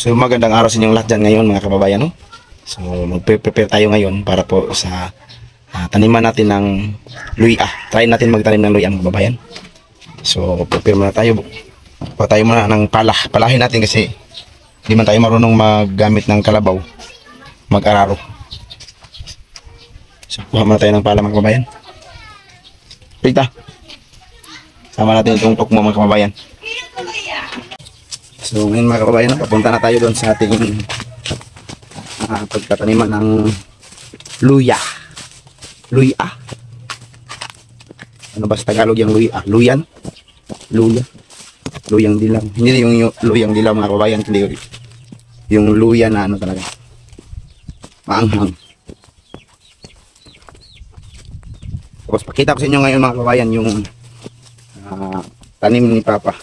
So magandang araw sa inyong lahat dyan ngayon mga kababayan, no? So magpe-prepare tayo ngayon para po sa taniman natin ng luya. Try natin magtanim ng luya mga kababayan. So prepare muna tayo. Kuha tayo muna ng palahin natin kasi hindi man tayo marunong maggamit ng kalabaw, mag-araro. So kuha muna tayo ng pala mga kababayan. Pita. Sama natin itong tukmo mga kababayan. So ngayon mga kababayan, papunta na tayo doon sa ating pagtataniman ng luya. Luya. Ano ba sa Tagalog yung luya? Luyan? Luya. Luyang dilaw. Hindi yung luyang dilaw mga kababayan, hindi yung luya na ano talaga. Maanghang. Tapos pakita ko sa inyo ngayon mga kababayan yung tanim ni Papa.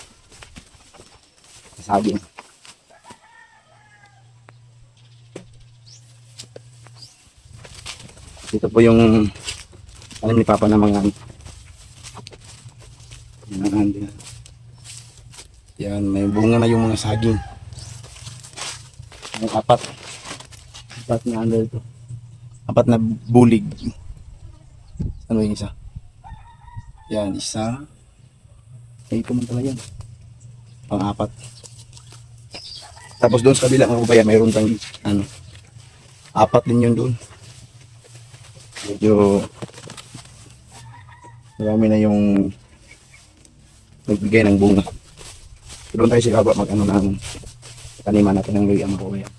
Saging. Dito po yung alam ni Papa na mga yan, may bunga na yung mga saging. May apat na ano ito, apat na bulig. Ano yung isa? Yan, isa. Ito man pala yan, pang-apat. Tapos doon sa kabila mga kababayan, mayroon tang ano, apat din yun doon. Medyo marami na yung nagbigay ng bunga. Doon tayo sa baba mag-ano ng taniman natin ng luya mga kababayan.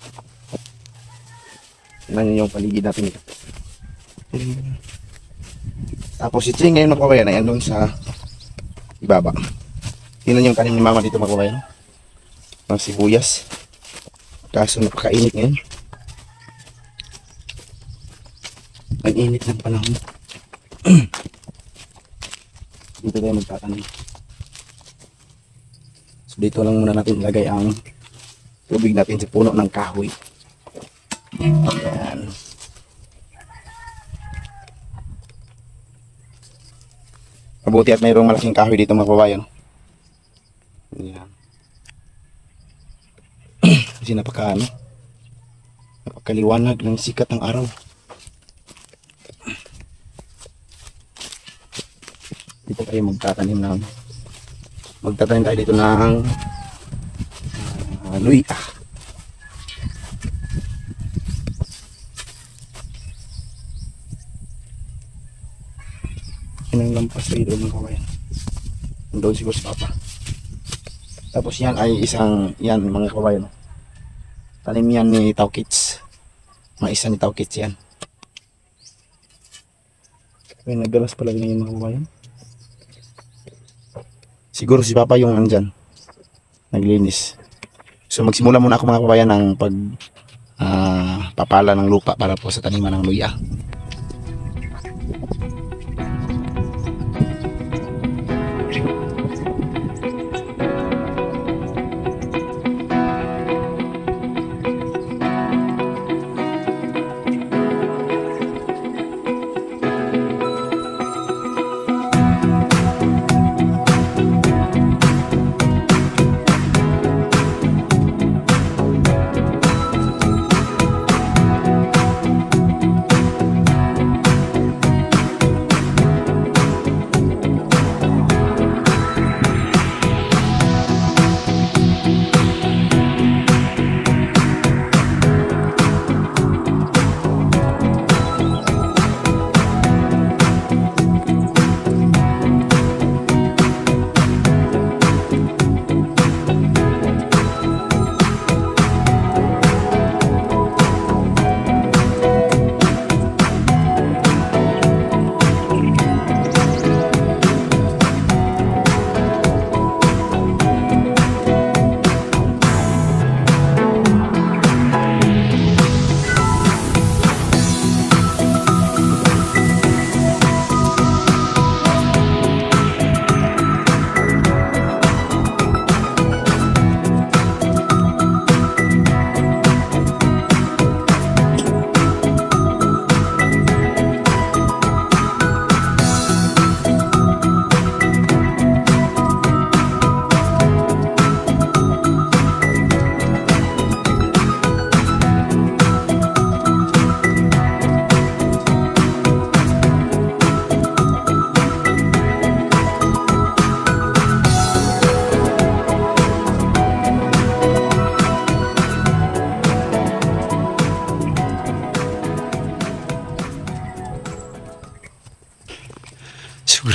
Tingnan nyo yung paligid natin ito. Tapos si Ching ngayon mga kababayan, ayan doon sa ibaba. Tingnan yung tanim ni Mama dito mga kababayan. Ang sibuyas. Kaso napakainit ngayon. Ang init ng panahon. Dito tayo magtatanim. So dito lang muna natin ilagay ang tubig natin sa puno ng kahoy. Ayan. Mabuti at mayroong malaking kahoy dito mga kababayan. Ayan. Kasi napakaliwanag ng sikat ng araw. Dito tayo magtatanim tayo dito ng luya. Yan ang lampas dito mga kabayan. Doon siguro si Papa. Tapos yan ay yan mga kabayan. Tanim yan ni Taukits. Maisa ni Taukits yan. May naggalas pala ngayon mga kabayan. Siguro si Papa yung andyan. Naglinis. So magsimula muna ako mga kabayan ng papala ng lupa para po sa taniman ng luya.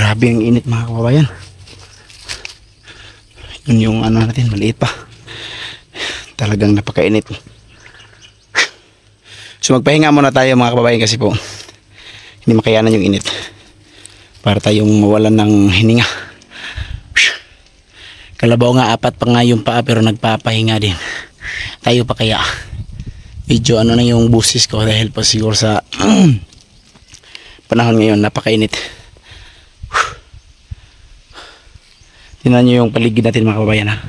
Grabe ang init mga kababayan. Yun yung ano natin, maliit pa. Talagang napakainit. So magpahinga muna tayo mga kababayan kasi po hindi makayanan yung init. Para tayong mawalan ng hininga. Kalabaw nga, apat pa nga yung paa pero nagpapahinga din. Tayo pa kaya. Medyo ano na yung busis ko dahil pa siguro sa panahon ngayon napakainit. Tingnan nyo yung paligid natin mga kababayan ha.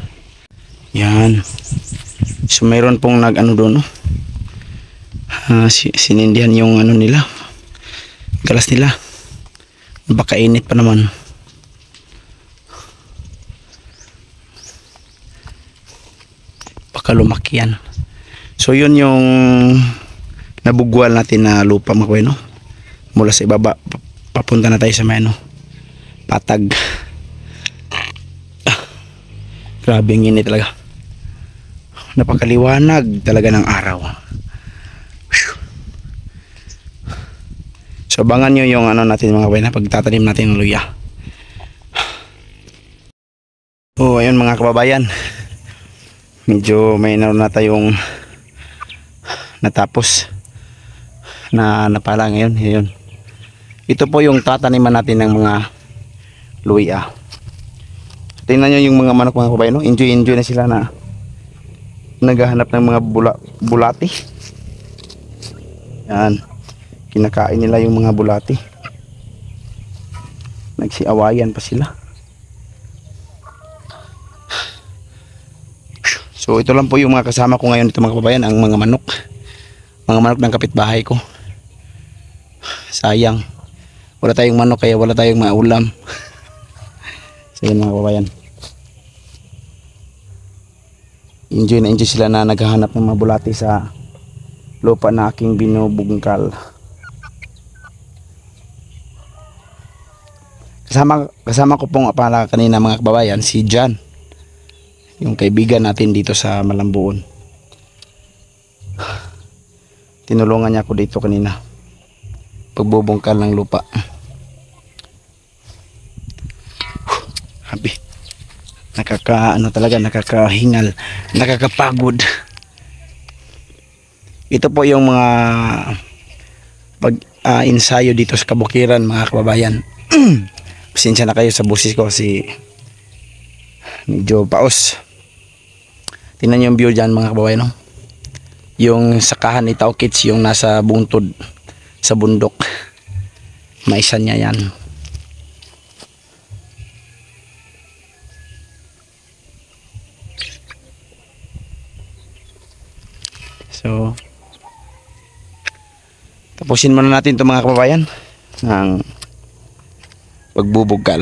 Yan. So mayroon pong nag ano doon no? Sinindihan yung ano nila. Galas nila. Baka init pa naman. Baka lumaki yan. So yun yung nabugwal natin na lupa mga kababayan no? Mula sa ibaba papunta na tayo sa may ano, patag. Grabe ang init talaga. Napakaliwanag talaga ng araw. So abangan nyo yung ano natin mga kababayan pagtatanim natin ng luya. Oh ayun mga kababayan, medyo may naroon na tayong natapos na napala ngayon. Ayun. Ito po yung tataniman natin ng mga luya. Tingnan nyo yung mga manok mga kababayan no? Enjoy na sila na naghahanap ng mga bulati. Yan. Kinakain nila yung mga bulati. Nagsiawayan pa sila. So ito lang po yung mga kasama ko ngayon dito mga kababayan, ang mga manok. Mga manok ng kapitbahay ko. Sayang. Wala tayong manok kaya wala tayong maulam. So yun mga kababayan. Enjoy na enjoy sila na naghahanap ng mga bulati sa lupa na aking binubungkal. Kasama ko pong pala kanina mga kababayan si John. Yung kaibigan natin dito sa Malambuon. Tinulungan niya ako dito kanina. Pagbubungkal ng lupa. Happy. Nakakahingal, nakakapagod. Ito po yung mga ensayo dito sa kabukiran mga kababayan. Pasensya na kayo sa busis ko kasi medyo paos. Tingnan nyo yung view dyan mga kababayan no? Yung sakahan ni Tao Kids, yung nasa bungtod sa bundok. Maisa niya yan. So tapusin muna natin ito mga kababayan ng pagbubugkal.